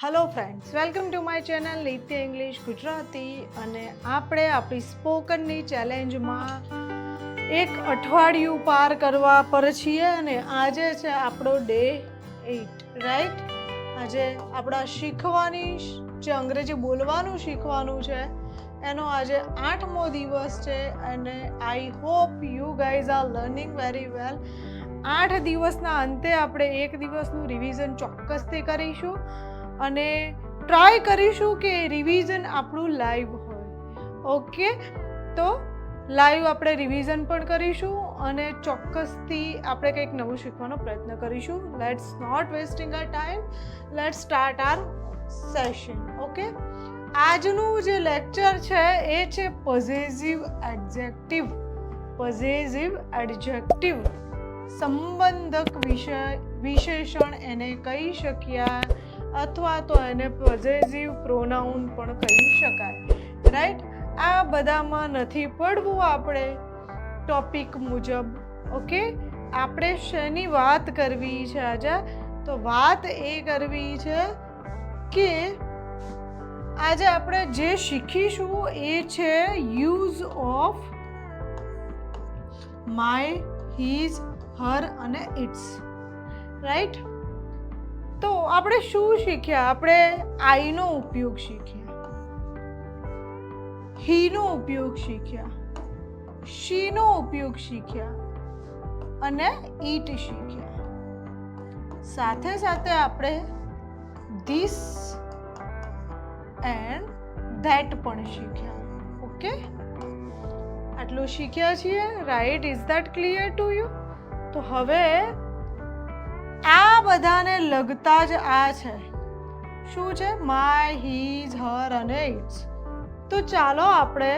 Hello friends, welcome to my channel નિત્ય English Gujarati. અને આપણે આપણી સ્પોકનની ચેલેન્જમાં એક અઠવાડિયું પાર કરવા પર છીએ અને આજે છે આપણો ડે 8, રાઈટ. આજે આપણા શીખવાની જે અંગ્રેજી બોલવાનું શીખવાનું છે એનો આજે 8મો દિવસ છે અને I hope you guys R learning very well. 8 દિવસના અંતે આપણે એક દિવસનું રિવિઝન ચોક્કસથી કરીશું અને ટ્રાય કરીશું કે રિવિઝન આપણું લાઈવ હોય. ઓકે, તો લાઈવ આપણે રિવિઝન પણ કરીશું અને ચોક્કસથી આપણે કંઈક નવું શીખવાનો પ્રયત્ન કરીશું. Let's not wasting our time, let's start our session. Okay, આજનું જે લેક્ચર છે એ છે પોઝેસિવ એડજેક્ટિવ. પોઝેસિવ એડજેક્ટિવ સંબંધક વિશેષણ એને કહી શક્યા અથવા તો એને પોઝેસિવ પ્રોનાઉન પણ કહી શકાય, રાઈટ. આ બધામાં નથી પડવું આપણે ટોપિક મુજબ. ઓકે, આપણે શેની વાત કરવી છે આજે? તો વાત એ કરવી છે કે આજે આપણે જે શીખીશું એ છે use of my, his, her અને ઇટ્સ, રાઈટ. તો આપણે શું શીખ્યા? આપણે આઈનો ઉપયોગ શીખ્યા, હીનો ઉપયોગ શીખ્યા, શીનો ઉપયોગ શીખ્યા અને ઈટ શીખ્યા. સાથે સાથે આપણે ધીસ એન્ડ ધેટ પણ શીખ્યા. ઓકે, આટલું શીખ્યા છીએ, right. Is that clear to you? તો હવે આ બધાને લગતા જ આ છે. શું છે? માય, હીઝ, હર અને ઇટ્સ. તો ચાલો આપણે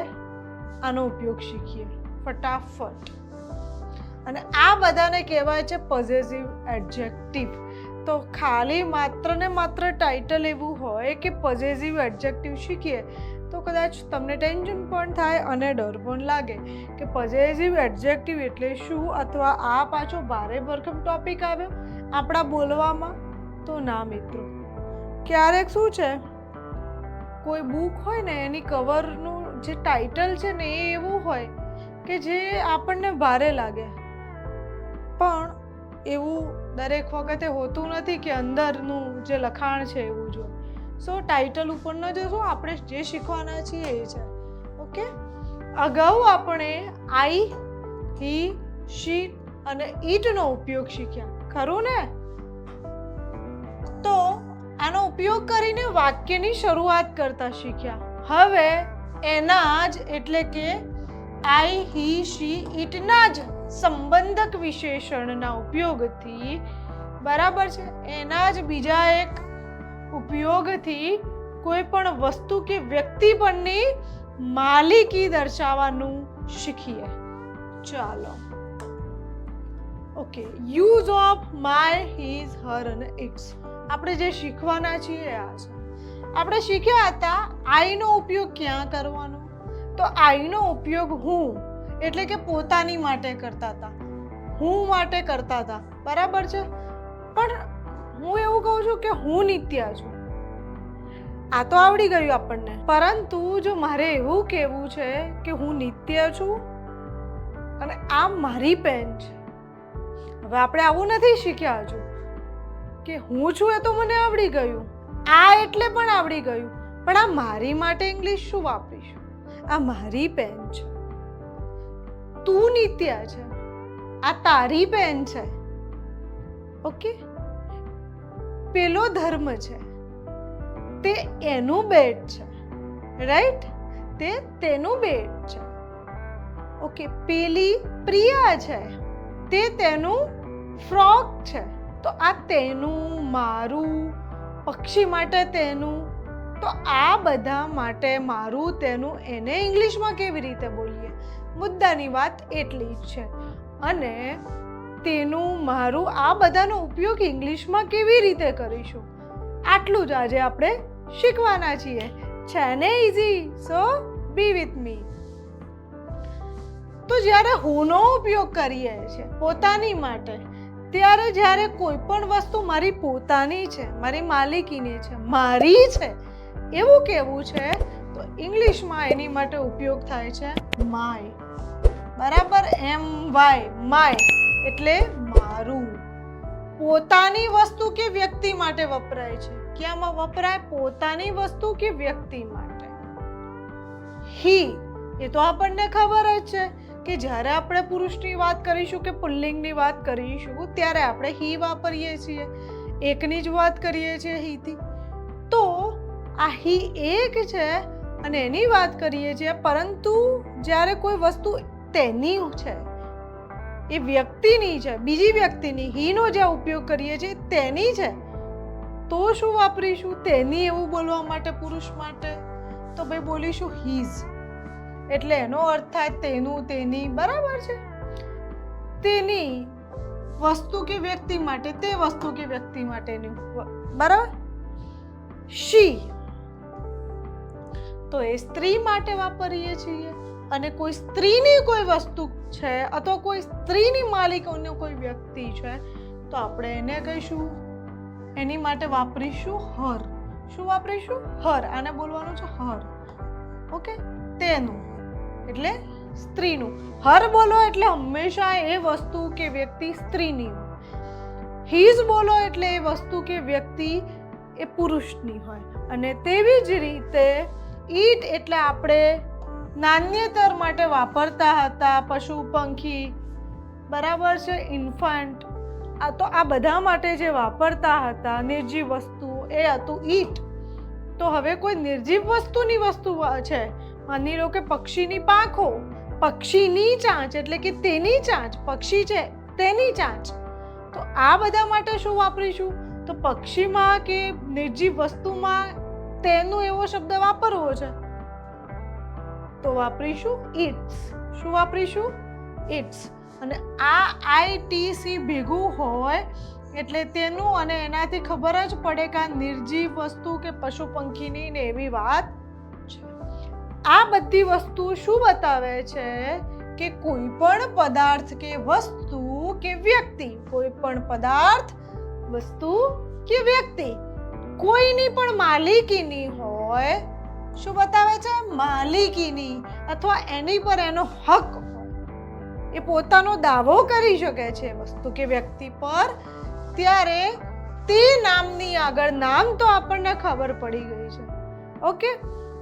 આનો ઉપયોગ શીખીએ ફટાફટ. અને આ બધાને કહેવાય છે પોઝેસિવ એડજેક્ટિવ. તો ખાલી માત્ર ને માત્ર ટાઇટલ એવું હોય કે પોઝેસિવ એડજેક્ટિવ શીખીએ તો કદાચ તમને ટેન્શન પણ થાય અને ડર પણ લાગે કે પોઝેસિવ એડજેક્ટિવ એટલે શું, અથવા આ પાછો ભારે ભરખમ ટોપિક આવ્યો આપણા બોલવામાં. તો ના મિત્રો, ક્યારેક શું છે, કોઈ બુક હોય ને એની કવરનું જે ટાઇટલ છે ને એ એવું હોય કે જે આપણને ભારે લાગે, પણ એવું દરેક વખતે હોતું નથી કે અંદરનું જે લખાણ છે એવું જો. સો ટાઇટલ ઉપર ન જશું, આપણે જે શીખવાના છીએ એ છે. ઓકે, અગાઉ આપણે આઈ, હી, શી અને ઈટનો ઉપયોગ શીખ્યા, ખરું ને? તો આનો ઉપયોગ કરીને વાક્યની શરૂઆત કરતા શીખ્યા. હવે એના જ એટલે કે આઈ, હી, શી, ઈટના જ સંબંધક વિશેષણના ઉપયોગથી, બરાબર છે, એના જ બીજા એક ઉપયોગથી કોઈ પણ વસ્તુ કે વ્યક્તિ પરની માલિકી દર્શાવવાનું શીખીએ. ચાલો. Okay, use of my, his, her અને ઇટ્સ આપણે જે શીખવાના છીએ આ છે. આપણે શીખ્યા હતા આઈનો ઉપયોગ ક્યાં કરવાનો? તો આઈનો ઉપયોગ હું એટલે કે પોતાની માટે કરતા હતા, હું માટે કરતા હતા, બરાબર છે. પણ હું એવું કહું છું કે હું નિત્યા છું, આ તો આવડી ગયું આપણને. પરંતુ જો મારે એવું કહેવું છે કે હું નિત્ય છું અને આ મારી પેન છે, હવે આપણે આવું નથી શીખ્યા હજુ કે હું છું એ તો મને આવડી ગયું, આ એટલે પણ આવડી ગયું, પણ આ મારી માટે ઇંગ્લિશ શું વાપરીશું? આ મારી પેન છે, તું નિત્યા છે, આ તારી પેન છે. ઓકે, પેલો ધર્મ છે, તે એનું બેટ છે, રાઈટ, તે તેનું બેટ છે. ઓકે, પેલી પ્રિયા છે, તે તેનું ફ્રોક છે. તો આ તેનું, મારું, પક્ષી માટે તેનું, તો આ બધા માટે મારું, તેનું, એને ઇંગ્લિશમાં કેવી રીતે બોલીએ? મુદ્દાની વાત એટલી જ છે. અને તેનું, મારું, આ બધાનો ઉપયોગ ઇંગ્લિશમાં કેવી રીતે કરીશું, આટલું જ આજે આપણે શીખવાના છીએ. છે ને easy? So B with me. તો જ્યારે હુંનો ઉપયોગ કરીએ છીએ પોતાની માટે, ત્યારે જ્યારે કોઈ પણ વસ્તુ મારી પોતાની છે, મારી માલિકીની છે, મારી છે એવું કહેવું છે તો ઇંગ્લિશમાં એની માટે ઉપયોગ થાય છે માય. બરાબર, MY, માય એટલે મારું. પોતાની વસ્તુ કે વ્યક્તિ માટે વપરાય છે. ક્યાંમાં વપરાય? પોતાની વસ્તુ કે વ્યક્તિ માટે. હી, એ તો આપણને ખબર જ છે કે જ્યારે આપણે પુરુષની વાત કરીશું કે પુલ્લિંગની વાત કરીશું ત્યારે આપણે હી વાપરીએ છીએ, એકની જ વાત કરીએ છીએ હીથી. તો આ હી એક છે અને એની વાત કરીએ છીએ, પરંતુ જ્યારે કોઈ વસ્તુ તેની છે, એ વ્યક્તિની છે, બીજી વ્યક્તિની, હીનો જે ઉપયોગ કરીએ છીએ તેની છે, તો શું વાપરીશું તેની એવું બોલવા માટે પુરુષ માટે? તો ભાઈ બોલીશું હીઝ. એટલે એનો અર્થ થાય તેનું, તેની. બરાબર છે? તેની વસ્તુ કે વ્યક્તિ માટે, તે વસ્તુ કે વ્યક્તિ માટેની. બરાબર? શી તો એ સ્ત્રી માટે વાપરીએ છીએ. અને કોઈ સ્ત્રીની કોઈ વસ્તુ છે અથવા કોઈ સ્ત્રીની માલિકીનો કોઈ વ્યક્તિ છે તો આપણે એને કહીશું, એની માટે વાપરીશું હર. શું વાપરીશું? હર. આને બોલવાનું છે હર. ઓકે? તેનું એટલે સ્ત્રીનું. હર બોલો એટલે હંમેશા એ વસ્તુ કે વ્યક્તિ સ્ત્રીની હોય. હીઝ બોલો એટલે એ વસ્તુ કે વ્યક્તિ એ પુરુષની હોય. અને તેવી જ રીતે ઈટ એટલે આપણે નાન્યતર માટે વાપરતા હતા, પશુ પંખી. બરાબર છે? ઇન્ફન્ટ. આ તો આ બધા માટે જે વાપરતા હતા નિર્જીવ વસ્તુ એ હતું ઈટ. તો હવે કોઈ નિર્જીવ વસ્તુની વસ્તુ છે, માની લો કે પક્ષીની પાંખો, પક્ષીની ચાંચ એટલે કે તેની ચાંચ, પક્ષી છે તેની ચાંચ. તો આ બધા માટે શું વાપરીશું? તો પક્ષીમાં કે નિર્જીવ વસ્તુમાં તેનું એવો શબ્દ વાપરવો છે તો વાપરીશું ઇટ્સ. શું વાપરીશું? ઇટ્સ. અને આ ITC ભેગું હોય એટલે તેનું, અને એનાથી ખબર જ પડે કે આ નિર્જીવ વસ્તુ કે પશુ પંખીની ને એવી વાત છે. આ બધી વસ્તુ શું બતાવે છે કે કોઈ પણ પદાર્થ કે વસ્તુ કે વ્યક્તિ, કોઈ પણ પદાર્થ, વસ્તુ કે વ્યક્તિ કોઈની પણ માલિકીની હોય. શું બતાવે છે? માલિકીની, અથવા એની પર એનો હક હોય. એ પોતાનો દાવો કરી શકે છે વસ્તુ કે વ્યક્તિ પર. ત્યારે તે નામની આગળ, નામ તો આપણને ખબર પડી ગઈ છે. ઓકે?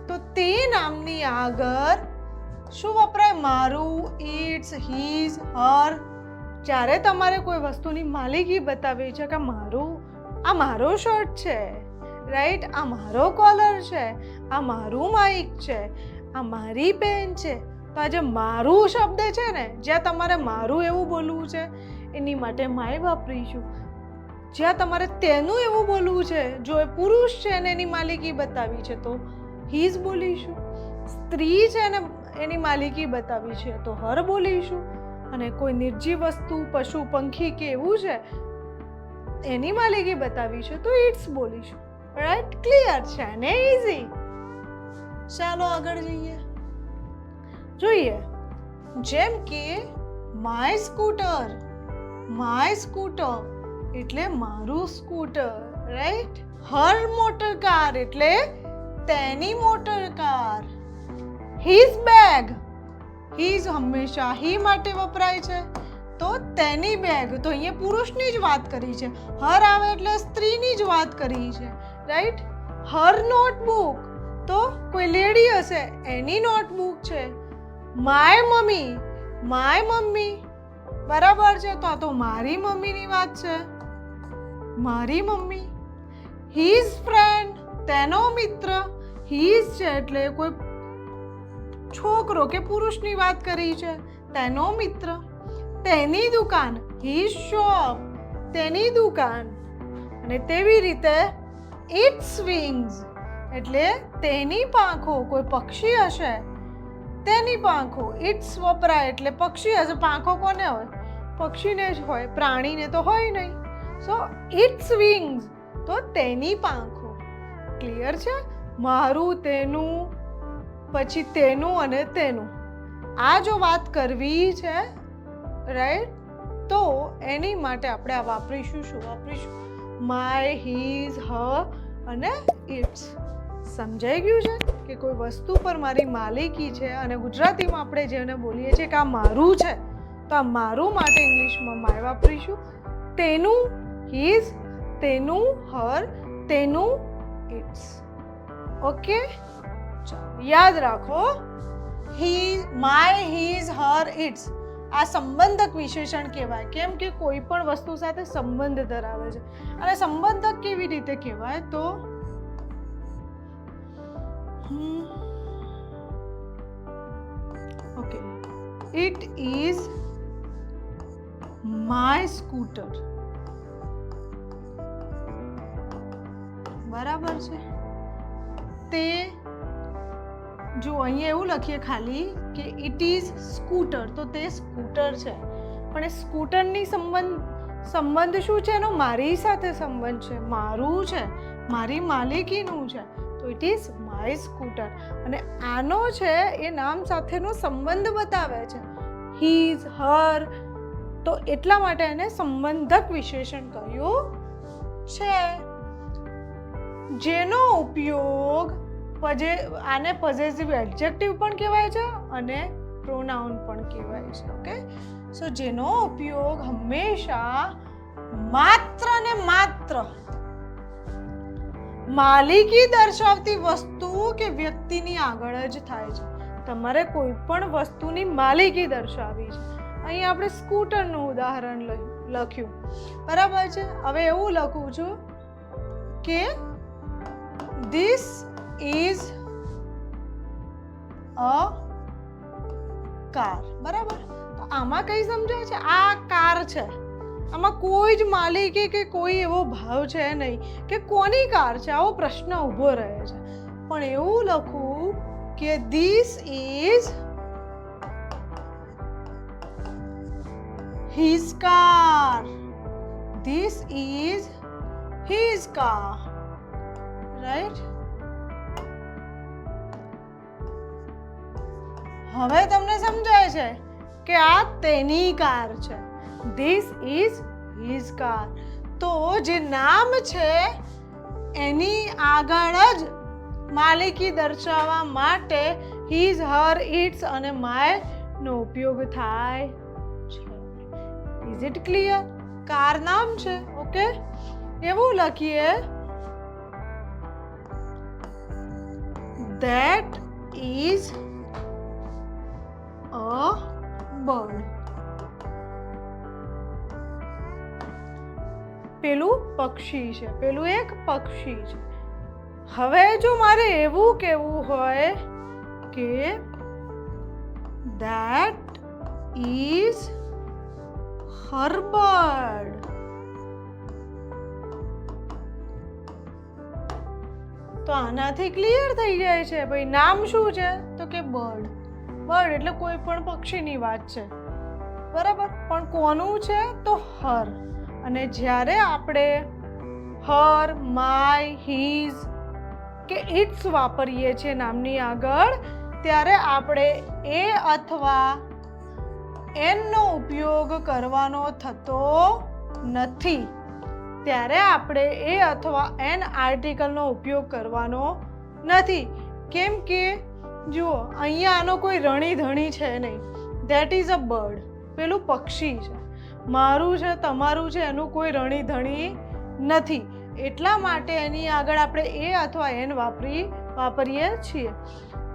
તો તે નામની આગળ શું વપરાય? મારું, ઇટ્સ, હીઝ, હર. જ્યારે તમારે કોઈ વસ્તુની માલિકી બતાવી છે કે મારું, આ મારો શર્ટ છે, રાઈટ, આ મારો કોલર છે, આ મારું માઇક છે, આ મારી પેન છે, તો આ જે મારું શબ્દ છે ને, જ્યાં તમારે મારું એવું બોલવું છે એની માટે માય વાપરીશું. જ્યાં તમારે તેનું એવું બોલવું છે, જો એ પુરુષ છે અને એની માલિકી બતાવી છે તો હીઝ બોલીશું. સ્ત્રી છે ને એની માલિકી બતાવી છે તો હર બોલીશું. અને કોઈ નિર્જીવ વસ્તુ, પશુ પંખી કે એવું છે એની માલિકી બતાવી છે તો ઇટ્સ બોલીશું. રાઈટ? ક્લિયર છે ને? ઈઝી. ચાલો આગળ જઈએ. જોઈએ, જેમ કે માય સ્કૂટર. માય સ્કૂટર એટલે મારું સ્કૂટર, રાઈટ? હર મોટર કાર એટલે તેની motor car. His bag. His હંમેશા હી માટે વપરાય છે તો તેની બેગ. તો અહીંયા પુરુષની જ વાત કરી છે. હર આવે એટલે સ્ત્રીની જ વાત કરી છે, રાઈટ? હર નોટબુક તો કોઈ લેડી હશે એની નોટબુક છે. My mummy. My mummy. બરાબર છે? તો આ તો મારી મમ્મીની વાત છે. મારી મમ્મી. His friend. તેનો મિત્ર. હીઝ છે એટલે કોઈ છોકરો કે પુરુષની વાત કરી છે. તેનો મિત્ર. તેની દુકાન. His shop. તેની દુકાન. અને તેવી રીતે ઇટ્સ વિંગ્સ એટલે તેની પાંખો. કોઈ પક્ષી હશે તેની પાંખો. ઇટ્સ વપરાય એટલે પક્ષી હશે. પાંખો કોને હોય? પક્ષીને જ હોય, પ્રાણીને તો હોય નહીં. સો ઇટ્સ વિંગ્સ તો તેની પાંખો. ક્લિયર છે? મારું, તેનું, પછી તેનું અને તેનું. આ જો વાત કરવી છે, રાઈટ, તો એની માટે આપણે આ વાપરીશું. શું વાપરીશું? માય, હીઝ, હર અને ઇટ્સ. સમજાઈ ગયું છે કે કોઈ વસ્તુ પર મારી માલિકી છે અને ગુજરાતીમાં આપણે જેને બોલીએ છીએ કે આ મારું છે, તો આ મારું માટે ઇંગ્લિશમાં માય વાપરીશું. તેનું હીઝ, તેનું હર, તેનું ઇટ્સ. ઓકે, ચાલો યાદ રાખો. માય, હીઝ, હર, ઇટ્સ આ સંબંધક વિશેષણ કહેવાય. કેમ કે કોઈ પણ વસ્તુ સાથે સંબંધ ધરાવે છે. અને સંબંધક કેવી રીતે કહેવાય? તો okay, it is my scooter. બરાબર છે. તે જો અહીંયા એવું લખીએ ખાલી કે ઇટ ઇઝ સ્કૂટર, તો તે સ્કૂટર છે. પણ એ સ્કૂટરની સંબંધ શું છે એનો? મારી સાથે સંબંધ છે, મારું છે, મારી માલિકીનું છે. તો ઇટ ઇઝ માય સ્કૂટર. અને આનો છે એ નામ સાથેનો સંબંધ બતાવે છે, હીઝ, હર. તો એટલા માટે એને સંબંધક વિશેષણ કહ્યું છે. જેનો ઉપયોગ આને પોઝેસિવ એડજેક્ટિવ પણ કહેવાય છે અને પ્રોનાઉન પણ કહેવાય છે. ઓકે, સો જેનો ઉપયોગ હંમેશા માત્ર ને માત્ર માલિકી દર્શાવતી વસ્તુ કે વ્યક્તિની આગળ જ થાય છે. તમારે કોઈ પણ વસ્તુની માલિકી દર્શાવી છે. અહીં આપણે સ્કૂટરનું ઉદાહરણ લખ્યું, બરાબર છે. હવે એવું લખું છું કે ધીસ ઇઝ અ કાર. બરાબર, તો આમાં કઈ સમજાય છે? આ કાર છે. આમાં કોઈ જ માલિકી કે કોઈ એવો ભાવ છે નહીં કે કોની કાર છે, આવો પ્રશ્ન ઊભો રહે છે. પણ એવું લખું કે this is his car. This is his car. Right? હવે તમને સમજાય છે કે આ તેની કાર છે. This is his car. તો જે નામ છે એની આગળ જ માલિકી દર્શાવવા માટે his, her, its અને my નો ઉપયોગ થાય. Is it clear? કાર નામ છે. ઓકે, એવું લખીએ that is a bird. પેલું પક્ષી છે, પેલું એક પક્ષી છે. હવે જો મારે એવું કહેવું હોય કે that is her bird, તો આનાથી ક્લિયર થઈ જાય છે. ભાઈ નામ શું છે? તો કે બર્ડ. બર્ડ એટલે કોઈ પણ પક્ષીની વાત છે, બરાબર. પણ કોનું છે? તો હર. અને જ્યારે આપણે હર, માય, હીઝ કે ઇટ્સ વાપરીએ છીએ નામની આગળ, ત્યારે આપણે એ અથવા એનનો ઉપયોગ કરવાનો થતો નથી. ત્યારે આપણે એ અથવા એન આર્ટિકલનો ઉપયોગ કરવાનો નથી. કેમ કે જુઓ અહીંયા આનો કોઈ રણી ધણી છે નહીં. That is a bird. પેલું પક્ષી છે. મારું છે, તમારું છે, એનું કોઈ રણી ધણી નથી. એટલા માટે એની આગળ આપણે એ અથવા એન વાપરીએ છીએ.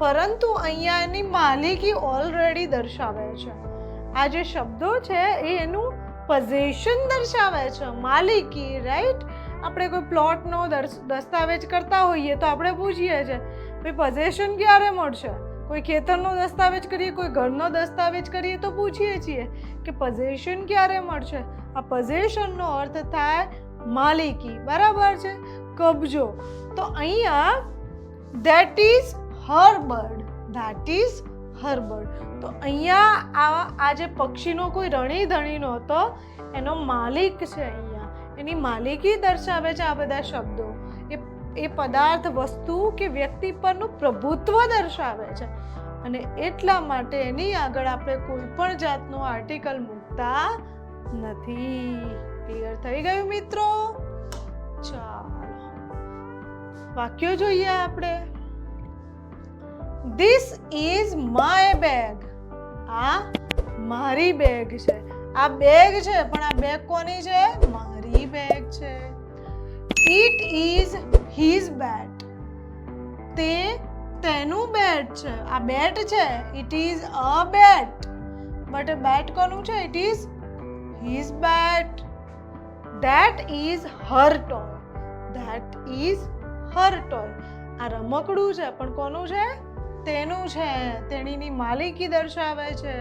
પરંતુ અહીંયા એની માલિકી ઓલરેડી દર્શાવે છે. આ જે શબ્દો છે એ એનું પોઝેશન દર્શાવે છે, માલિકી. રાઈટ? આપણે કોઈ પ્લોટનો દસ્તાવેજ કરતા હોઈએ તો આપણે પૂછીએ છીએ ભાઈ પોઝેશન ક્યારે મળશે. કોઈ ખેતરનો દસ્તાવેજ કરીએ, કોઈ ઘરનો દસ્તાવેજ કરીએ તો પૂછીએ છીએ કે પોઝેશન ક્યારે મળશે. આ પોઝેશનનો અર્થ થાય માલિકી. બરાબર છે? કબજો. તો અહીંયા that is her bird. That is her bird. તો અહીંયા આ જે પક્ષીનો કોઈ રણી ધણી નહોતો, એનો માલિક છે. અહીંયા એની માલિકી દર્શાવે છે આ બધા શબ્દો. એ પદાર્થ, વસ્તુ કે વ્યક્તિ પરનું પ્રભુત્વ દર્શાવે છે. અને એટલા માટે એની આગળ આપણે કોઈ પણ જાતનો આર્ટિકલ મૂકતા નથી. ક્લિયર થઈ ગયું મિત્રો? ચાલો વાક્યો જોઈએ આપણે. This is my bag. આ મારી બેગ છે. આ બેગ છે પણ આ બેગ કોની છે? મારી બેગ છે. It is his bat. તેનું બેટ છે. આ બેટ છે. It is a bat. But બેટ કોનું છે? It is his bat. That is her toy. That is her toy. આ રમકડું છે પણ કોનું છે? તેનું છે. તેણીની માલિકી દર્શાવે છે.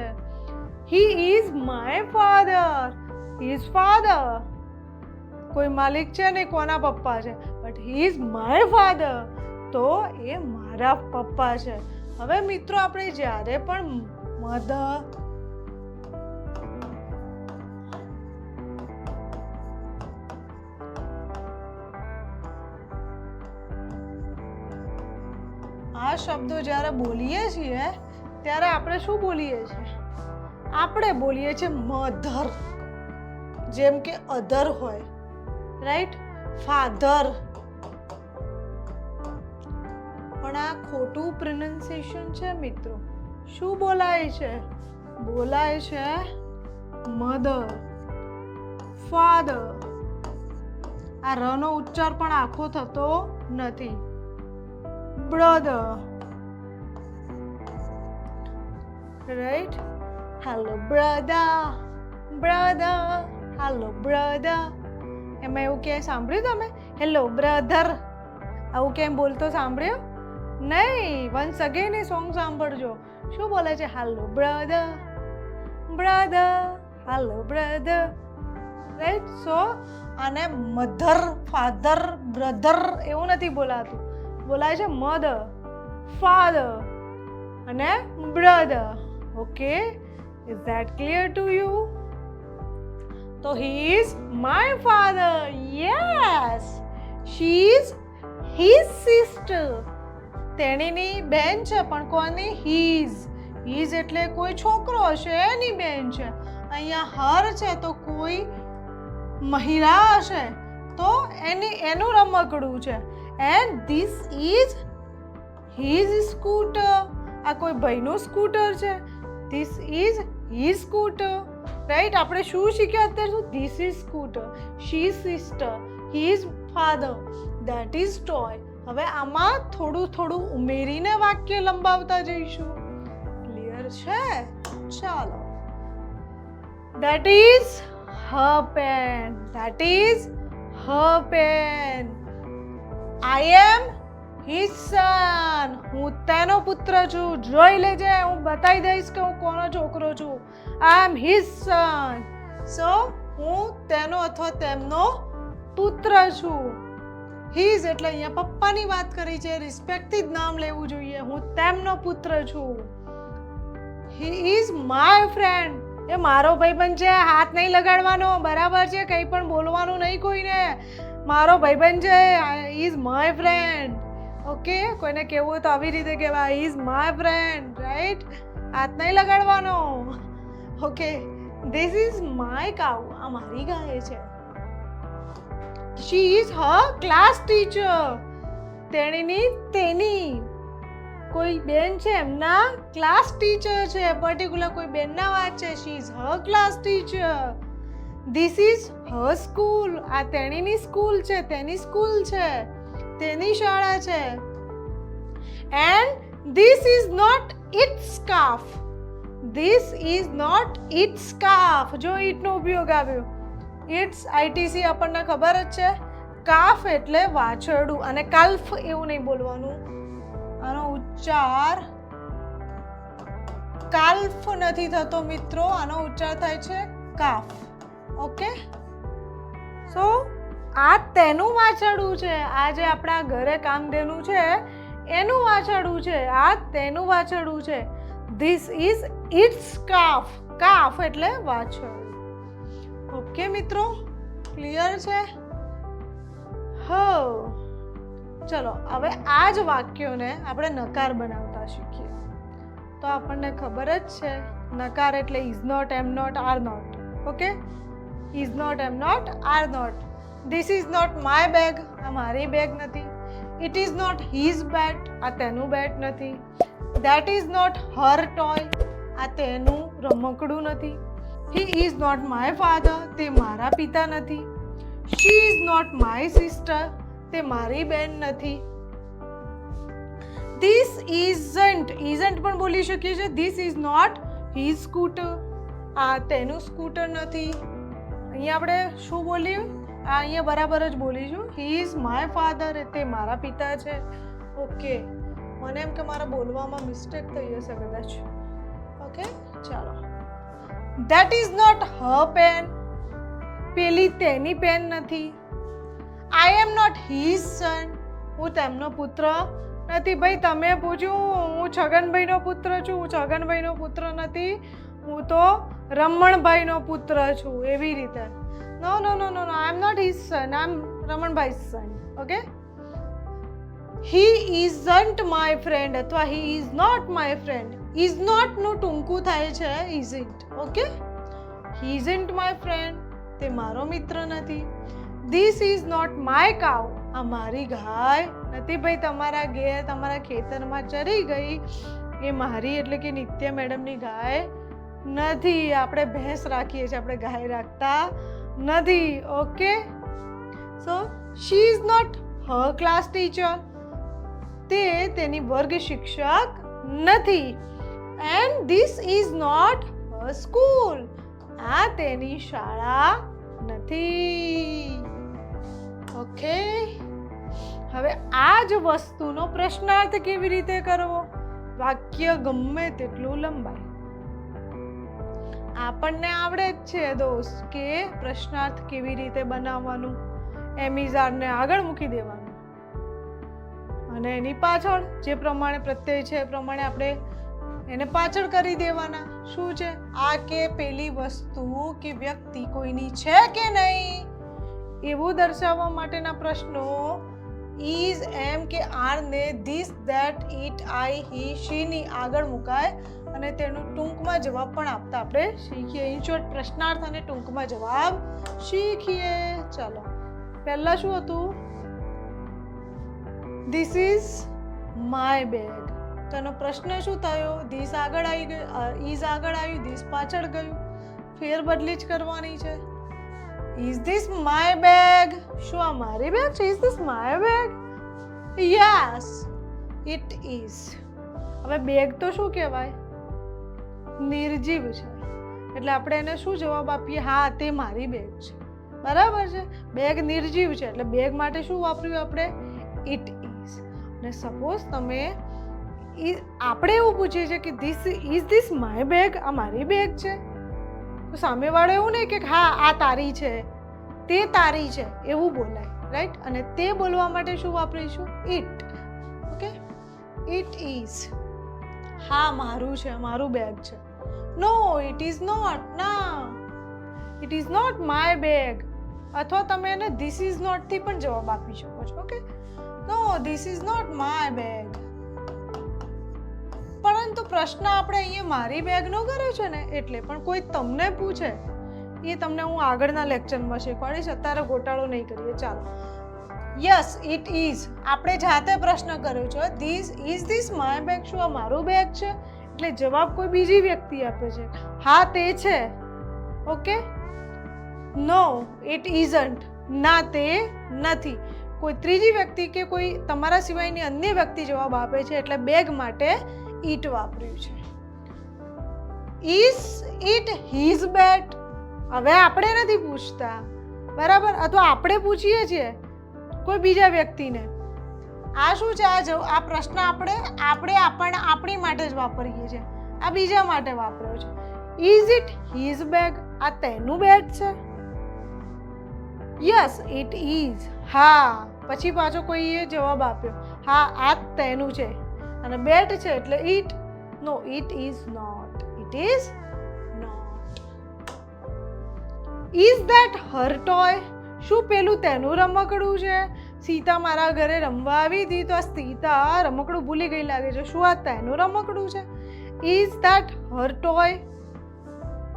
He is my father. His father. કોઈ માલિક છે ને કોના પપ્પા છે? But he is my father. તો એ મારા પપ્પા છે. હવે મિત્રો આપણે જ્યારે પણ મધર આ શબ્દો જ્યારે બોલીએ છીએ ત્યારે આપણે શું બોલીએ છીએ? આપણે બોલીએ છીએ મધર, જેમ કે અધર હોય, રાઈટ? ફાધર. પણ આ ખોટું પ્રોનાઉન્સિએશન છે મિત્રો. શું બોલાય છે? બોલાય છે મધર, ફાધર. આ ર નો ઉચ્ચાર પણ આખો થતો નથી. brother, right? Hello brother, brother, hello brother. એમાં એવું ક્યાંય સાંભળ્યું તમે? હેલો બ્રધર આવું ક્યાંય બોલતો સાંભળ્યો? નહીં. વન્સ અગેન એ સોંગ સાંભળજો. શું બોલે છે? Hello brother, brother, hello brother, right? So આને મધર, ફાધર, બ્રધર એવું નથી બોલાતું. બોલાય છે મધર, ફાધર અને brother. Okay, is that clear to you? તો he is my father. Yes, she is his sister. તેણીની બેન છે પણ કોની? his. his એટલે કોઈ છોકરો હશે એની બેન છે. અહીંયા her છે તો કોઈ મહિલા હશે તો એનું રમકડું છે. And this is his scooter. આ કોઈ ભાઈનું સ્કૂટર છે. This is his scooter. Right? આપણે શું શીખ્યા અત્યારે? શું? This is scooter, she is sister, he is father, that is toy. હવે આમાં થોડું થોડું ઉમેરીને વાક્ય લંબાવતા જઈશું. ક્લિયર છે? ચાલો. That is her pen. That is her pen. I am his son. હું તેનો પુત્ર છું. જોઈ લેજે, હું બતાવી દઈશ કે હું કોનો છોકરો છું. I am his son. So હું તેનો અથવા તેમનો પુત્ર છું. His એટલે અહીંયા પપ્પાની વાત કરી છે. રિસ્પેક્ટથી જ નામ લેવું જોઈએ. હું તેમનો પુત્ર છું. He is my friend. એ મારો ભાઈબંધ છે. હાથ નહીં લગાડવાનો, બરાબર છે? કંઈ પણ બોલવાનું નહીં કોઈને. મારો ભાઈબંધ છે. He is my friend. Okay, કોઈને કહેવું હોય તો આવી રીતે કહેવાય. He is my friend, right? હાથ નહીં લગાડવાનો. Okay, this is my cow. આ મારી ગાય છે. She is her class teacher. તેની કોઈ બેન છે એમના ક્લાસ ટીચર છે. પર્ટિક્યુલર કોઈ બેનના વાત છે. She is her class teacher. This is her school. આ તેણીની સ્કૂલ છે. તેની સ્કૂલ છે. તેની શાળા છે. And this is not its scarf. This is not its scarf. જો it નો ઉપયોગ આવ્યો. It's ITC આપણને ખબર જ છે. કાફ એટલે વાછરડું અને કાલ્ફ એવું નહીં બોલવાનું. આનો ઉચ્ચાર કાલ્ફ નથી થતો મિત્રો. આનો ઉચ્ચાર થાય છે કાફ. ઓકે, સો આ તેનું વાછરડું છે. આ જે આપણા ઘરે કામધેનું છે એનું વાછરડું છે. આ તેનું વાછરડું છે. This is its calf. Calf એટલે વાછરડું. ઓકે મિત્રો, ક્લિયર છે? ચલો હવે આ જ વાક્યોને આપણે નકાર બનાવતા શીખીએ. તો આપણને ખબર જ છે નકાર એટલે is not, am not, are not. Okay, is not, am not, are not. This is not my bag, આ મારી બેગ નથી. It is not his bat, આ તેનું બેટ નથી. That is not her toy, આ તેનું રમકડું નથી. He is not my father, તે મારા પિતા નથી. She is not my sister, તે મારી બેન નથી. ધીસ ઇઝન્ટ, ઇઝન્ટ પણ બોલી શકીએ છીએ. This is not his scooter, આ તેનું સ્કૂટર નથી. અહીંયા આપણે શું બોલ્યું? અહીંયા બરાબર જ બોલીશું. હી ઇઝ માય ફાધર, તે મારા પિતા છે. ઓકે, મને એમ કે મારા બોલવામાં મિસ્ટેક થઈ હશે કદાચ. ઓકે, ચાલો. That is not her pen, પેલી તેની પેન નથી. આઈ એમ નોટ હિઝ સન, હું તેમનો પુત્ર નથી. ભાઈ તમે પૂછ્યું હું છગનભાઈનો પુત્ર છું, હું છગનભાઈનો પુત્ર નથી, હું તો રમણભાઈનો પુત્ર છું, એવી રીતે. No no no no no, I am not his son, I am Ramanbhai's son. Okay, he isn't my friend અથવા he is not my friend. Is not નું ટૂંકું થાય છે isn't. Okay, he isn't my friend, તે મારો મિત્ર નથી. This is not my cow, આ મારી ગાય નથી. ભાઈ તમારા ઘેર તમારા ખેતરમાં ચરી ગઈ એ મારી એટલે કે નિત્ય મેડમની ગાય નથી. આપણે ભેંસ રાખીએ છીએ, આપણે ગાય રાખતા નથી. Okay, so she is not her class teacher, તે તેની વર્ગ શિક્ષક નથી. And this is not her school, આ તેની શાળા નથી. ઓકે, હવે આ જ વસ્તુનો પ્રશ્નાર્થ કેવી રીતે કરવો? વાક્ય ગમે તેટલું લંબાય, આપણને આવડે જ છે દોસ્ત કે પ્રશ્નાર્થ કેવી રીતે બનાવવાનું. એમિઝારને આગળ મૂકી દેવાનું અને એની પાછળ જે પ્રમાણે પ્રત્યય છે એ પ્રમાણે આપણે એને પાછળ કરી દેવાના. શું છે? આ કે પેલી વસ્તુ કે વ્યક્તિ કોઈની છે કે નહીં એવું દર્શાવવા માટેના પ્રશ્નો ઇઝ, એમ કે આર ને ધીસ, ધેટ, ઇટ, આઈ, હી, શી ની આગળ મુકાય અને તેનું ટૂંકમાં જવાબ પણ આપતા આપણે શીખીએ. ઇન શોર્ટ, પ્રશ્નાર્થ અને ટૂંકમાં જવાબ શીખીએ. ચાલો, પહેલા શું હતું? This is my bag. તો એનો પ્રશ્ન શું થયો? ધીસ આગળ આવી ગયું, ઇઝ આગળ આવ્યું, ધીસ પાછળ ગયું. ફેર બદલી જ કરવાની છે. Is this my bag? શું આ મારી બેગ છે? Is this my bag? Yes, it is. હવે બેગ તો શું કહેવાય? નિર્જીવ છે, એટલે આપણે એને શું જવાબ આપીએ? હા, તે મારી બેગ છે. બરાબર છે. બેગ નિર્જીવ છે એટલે બેગ માટે શું વાપર્યું આપણે? It is. અને સપોઝ તમે આપણે એવું પૂછીએ છીએ કે ધીસ માય બેગ, આ મારી બેગ છે, તો સામેવાળો એવું નહીં કે હા આ તારી છે, તે તારી છે, એવું બોલાય. રાઈટ? અને તે બોલવા માટે શું વાપરીશું? ઇટ. Okay, it is. હા મારું છે, મારું બેગ છે. No, it is not. ના, it is not my bag. અથવા તમે એને ધીસ ઇઝ નોટ થી પણ જવાબ આપી શકો છો. Okay, no, this is not my bag. પરંતુ પ્રશ્ન આપણે અહીંયા મારી બેગનો કર્યો છે ને, એટલે પણ કોઈ તમને પૂછે, એ તમને હું આગળના લેક્ચરમાં શીખવાડીશ, અત્યારે ગોટાળો નહીં કરીએ. ચાલો, યસ ઇટ ઇઝ. આપણે જાતે પ્રશ્ન કર્યો છે, ધીસ માય બેગ, શું આ મારું બેગ છે? એટલે જવાબ કોઈ બીજી વ્યક્તિ આપે છે. હા તે છે. Okay, no it isn't. ના તે નથી. કોઈ ત્રીજી વ્યક્તિ કે કોઈ તમારા સિવાયની અન્ય વ્યક્તિ જવાબ આપે છે, એટલે બેગ માટે ઇટ વાપર્યું છે. ઇઝ ઇટ હિઝ બેટ? હવે આપણે નથી પૂછતા, બરાબર? અથવા આપણે પૂછીએ છીએ કોઈ બીજા વ્યક્તિને. આ શું છે? આ પ્રશ્ન આપણી માટે જ વાપરીએ છીએ, આ બીજા માટે વાપર્યો છે. Is it his bag? આ તેનું બેગ છે. Yes it is. હા, પછી પાછો કોઈએ જવાબ આપ્યો, હા આ તેનું છે અને બેટ છે એટલે it. No, it is not. It is not. Is that her toy? શું પેલું તેનું રમકડું છે? સીતા મારા ઘરે રમવા આવી હતી તો આ સીતા રમકડું ભૂલી ગઈ લાગે છે. શું આ તેનું રમકડું છે? Is that her toy?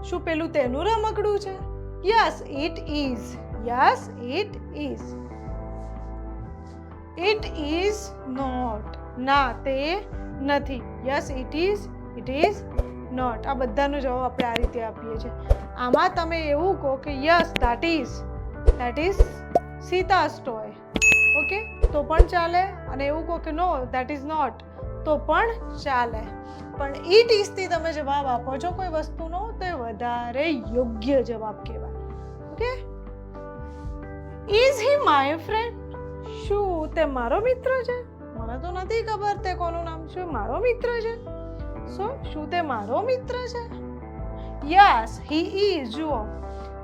શું પેલું તેનું રમકડું છે? Yes it is. Yes it is. It is not. ના તે નથી. Yes it is. It is not. આ બધાનો જવાબ આપણે આ રીતે આપીએ છીએ. આમાં તમે એવું કહો કે યસ ધેટ ઇઝ સીતા's toy. ઓકે, તો પણ ચાલે. અને એવું કહો કે નો ધેટ ઇઝ નોટ, તો પણ ચાલે. પણ ઇટ ઇઝ થી તમે જવાબ આપો છો કોઈ વસ્તુનો તો એ વધારે યોગ્ય જવાબ કહેવાય. Okay, is he my friend? શું તે મારો મિત્ર છે? મને તો નથી ખબર તે કોનું નામ છે. મારો મિત્ર છે. શું તે મારો મિત્ર છે? Yes he is. જુઓ,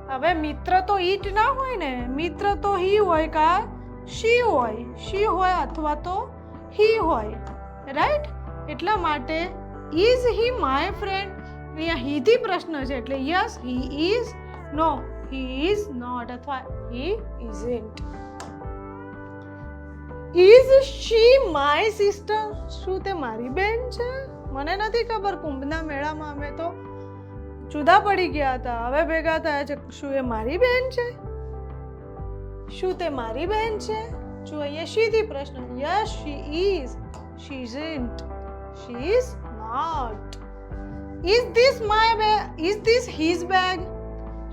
હવે મિત્ર તો ઈટ ના હોય ને, મિત્ર તો હી હોય કા શી હોય. શી હોય અથવા તો હી હોય, રાઈટ? એટલા માટે ઇઝ હી માય ફ્રેન્ડ? અહીંયા હી થી પ્રશ્ન છે એટલે yes he is. No he is not અથવા he isn't. Is she my sister? શું તે મારી બેન છે? મને નથી ખબર. કુંભના મેળામાં અમે તો જુદા પડી ગયા હતા, હવે ભેગા થયા છે. શું એ મારી બેન છે? શું તે મારી બેન છે? જો અહીંયા શી થી પ્રશ્ન. Yes she is. She isn't. She is not. Is this my bag? Is this his bag?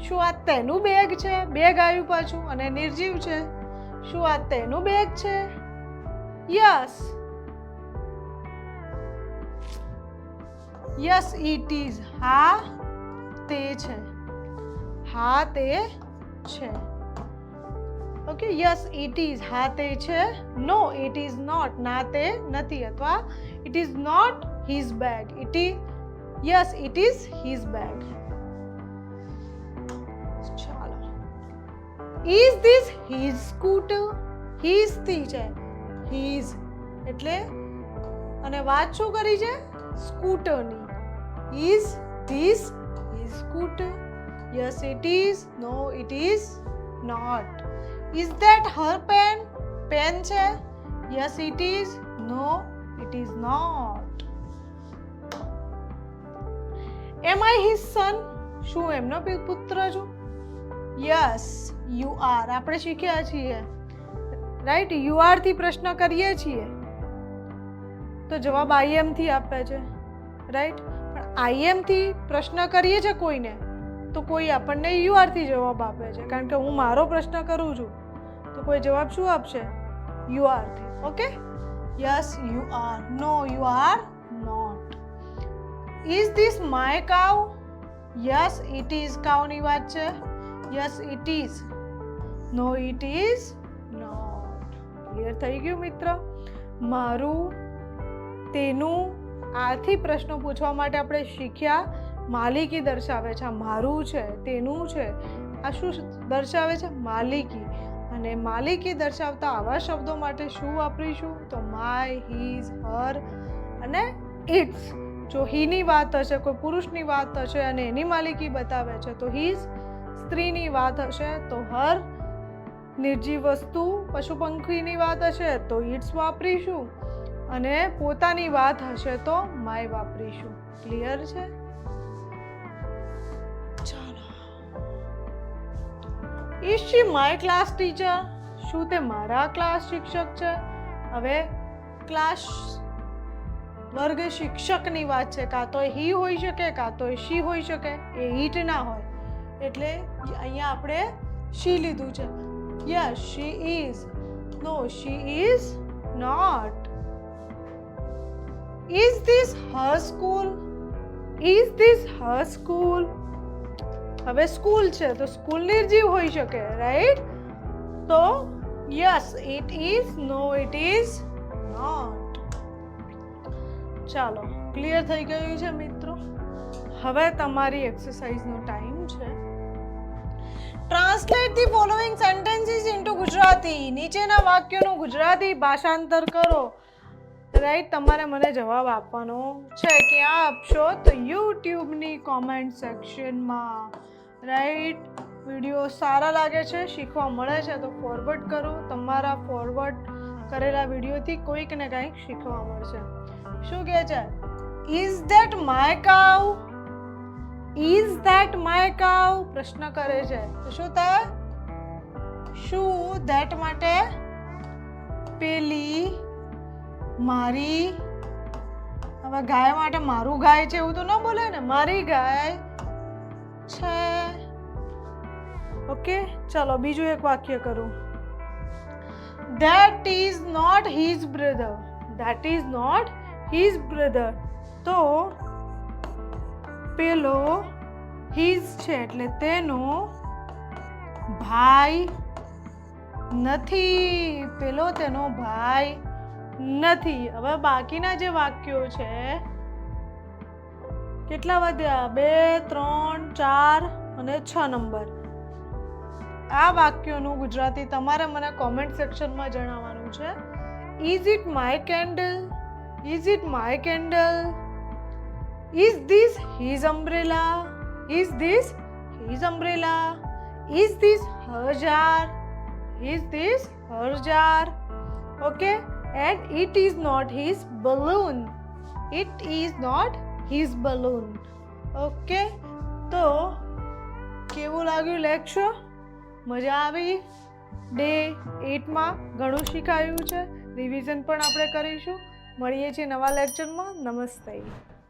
શું આ તેનું બેગ છે? બેગ આવ્યું પાછું અને નિર્જીવ છે. શું આ તેનું બેગ છે? યસ. Yes it is. હા તે છે. હા તે છે. Okay, yes it is. હા તે છે. No it is not. ના તે નથી. અથવા it is not his bag. It is yes it is his bag. ચાલો, is this his scooter? His થી છે. હિઝ એટલે અને વાત શું કરી છે? સ્કૂટરની. Is this his scooter? Yes it is. No it is not. Is that Har pen? Pen છે. Yes it is. No it is not. Am I his son? શું એમનો પુત્ર છું? Yes you are. આપણે શીખ્યા છીએ, રાઈટ? યુ આર થી પ્રશ્ન કરીએ છીએ તો જવાબ આઈ એમ થી આપે છે, રાઈટ? પણ આઈ એમ થી પ્રશ્ન કરીએ છીએ કોઈને તો કોઈ આપણને યુ આર થી જવાબ આપે છે. કારણ કે હું મારો પ્રશ્ન કરું છું તો કોઈ જવાબ શું આપશે? યુ આર થી. Okay, yes you are. No you are not. Is this my cow? Yes it is. કાઉની વાત છે. Yes it is. No it is not. Clear થઈ ગયું મિત્ર? મારું, તેનું, આથી પ્રશ્નો પૂછવા માટે આપણે શીખ્યા માલિકી દર્શાવે છે. આ મારું છે, તેનું છે. આ શું દર્શાવે છે? માલિકી. અને માલિકી દર્શાવતા આવા શબ્દો માટે શું વાપરીશું? તો માય, હિઝ, હર અને ઇટ્સ. જો હીની વાત હશે, કોઈ પુરુષની વાત હશે અને એની માલિકી બતાવે છે તો હિઝ. સ્ત્રીની વાત હશે તો હર. નિર્જીવ વસ્તુ, પશુ પંખીની વાત હશે તો ઇટ્સ વાપરીશું. અને પોતાની વાત હશે તો માય વાપરીશું. ક્લિયર છે? ચાલો, is she my class teacher? શું તે મારા ક્લાસ શિક્ષક છે? હવે ક્લાસ વર્ગ શિક્ષકની વાત છે. કાં તો હી હોઈ શકે, કાં તો શી હોઈ શકે. એ ઈટ ના હોય એટલે અહીંયા આપણે શી લીધું છે. Yes she is. No she is not. Is this her school? Is this her school? હવે સ્કૂલ છે તો સ્કૂલ નિર્જીવ હોઈ શકે, રાઈટ? તો yes it is. No it is not. ચાલો, ક્લિયર થઈ ગયું છે મિત્રો? હવે તમારી એક્સરસાઇઝનો ટાઈમ છે. Translate the following sentences into Gujarati. નીચેના વાક્યોનું ગુજરાતી ભાષાંતર કરો. રાઈટ? તમારે મને જવાબ આપવાનો છે. ક્યાં આપશો? તો યુટ્યુબની કોમેન્ટ સેક્શનમાં. રાઈટ? વિડીયો સારા લાગે છે, શીખવા મળે છે તો ફોરવર્ડ કરો. તમારા ફોરવર્ડ કરેલા વિડીયોથી કોઈક ને કંઈક શીખવા મળશે. શું કહે છે? Is that my cow? Is that my cow પ્રશ્ન કરે છે. શું થાય? શું ધેટ માટે પેલી મારી. હવે ગાય માટે મારું ગાય છે એવું તો ન બોલે ને, મારી ગાય છે. ઓકે, ચલો બીજું એક વાક્ય કરું. That is not his brother. That is not his brother. તો પેલો his છે એટલે તેનો ભાઈ નથી. પેલો તેનો ભાઈ નથી. હવે બાકીના જે વાક્યો છે કેટલા વધ્યા? 2, 3, 4 અને 6 નંબર. આ વાક્યોનું ગુજરાતી તમારે મને કોમેન્ટ સેક્શનમાં જણાવવાનું છે. Is it my candle? Is it my candle? Is this his umbrella? Is this his umbrella? Is this her jar? Is this her jar? Okay, and it is not his balloon. It is not his balloon. Okay, તો કેવું લાગ્યું lecture? મજા આવી? Day 8માં ઘણું શીખાયું છે. Revision પણ આપણે કરીશું. મળીએ છીએ નવા લેક્ચરમાં. નમસ્તે.